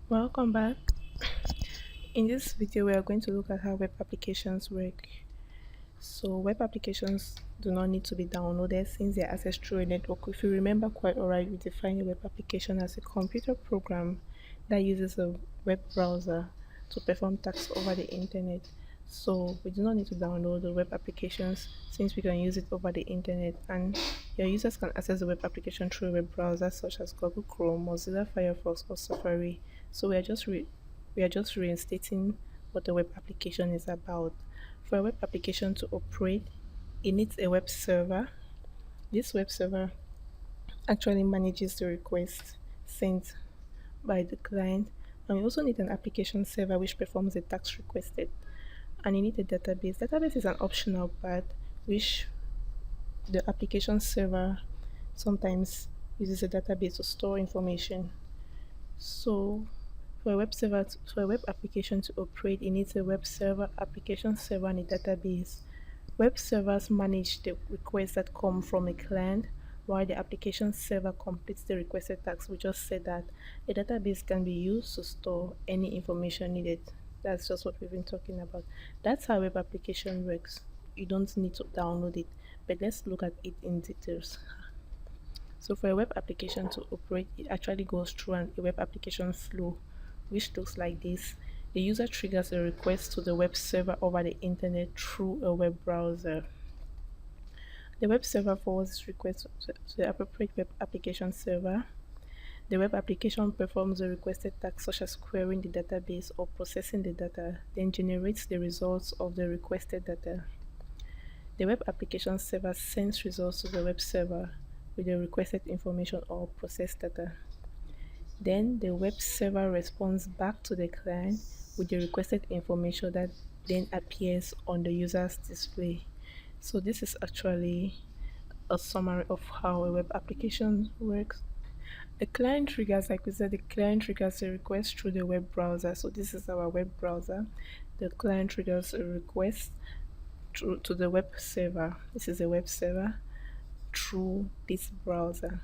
Welcome back. In this video, we are going to look at how web applications work. So, web applications do not need to be downloaded since they are accessed through a network. If you remember quite alright, we define a web application as a computer program that uses a web browser to perform tasks over the internet. So, we do not need to download the web applications since we can use it over the internet, and your users can access the web application through a web browser such as Google Chrome, Mozilla Firefox, or Safari. So, we are just reinstating what the web application is about. For a web application to operate, it needs a web server. This web server actually manages the request sent by the client, and we also need an application server which performs the task requested. And you need a database. Database is an optional part which the application server sometimes uses a database to store information. So for a web application to operate, it needs a web server, application server, and a database. Web servers manage the requests that come from a client, while the application server completes the requested tasks. We just said that a database can be used to store any information needed. That's just what we've been talking about. That's how web application works. You don't need to download it, but let's look at it in details. So for a web application to operate, it actually goes through a web application flow, which looks like this. The user triggers a request to the web server over the internet through a web browser. The web server forwards this request to the appropriate web application server. The web application performs the requested task such as querying the database or processing the data, then generates the results of the requested data. The web application server sends results to the web server with the requested information or processed data. Then the web server responds back to the client with the requested information that then appears on the user's display. So this is actually a summary of how a web application works. The client triggers, like we said, the client triggers a request through the web browser. So this is our web browser. The client triggers a request to the web server. This is a web server through this browser.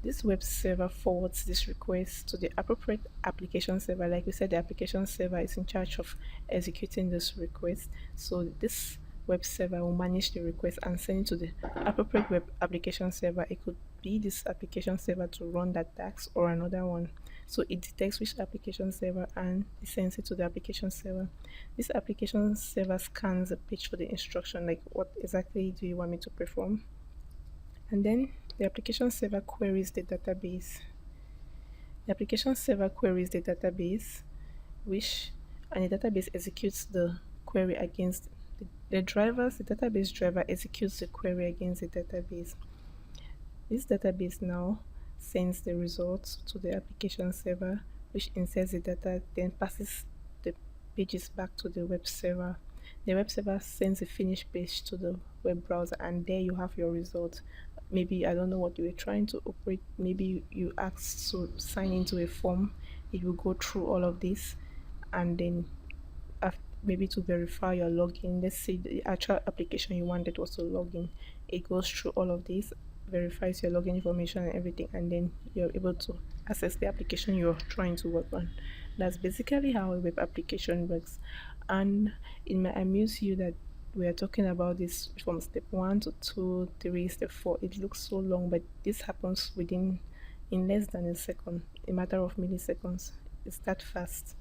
This web server forwards this request to the appropriate application server. Like we said, the application server is in charge of executing this request. So this web server will manage the request and send it to the appropriate web application server. It could be this application server to run that task or another one. So it detects which application server and it sends it to the application server. This application server scans the page for the instruction, like what exactly do you want me to perform? And then the application server queries the database. The application server queries the database, and the database executes the query against the drivers. The database driver executes the query against the database. This database now sends the results to the application server, which inserts the data, then passes the pages back to the web server. The web server sends a finished page to the web browser, and there you have your result. Maybe I don't know what you were trying to operate. Maybe you asked to sign into a form. It will go through all of this, and then maybe to verify your login. Let's say the actual application you wanted was to log in. It goes through all of this, verifies your login information and everything, and then you're able to access the application you're trying to work on. That's basically how a web application works. And it may amuse you that we are talking about this from step 1 to 2, 3, step 4. It looks so long, but this happens in less than a second, a matter of milliseconds. It's that fast.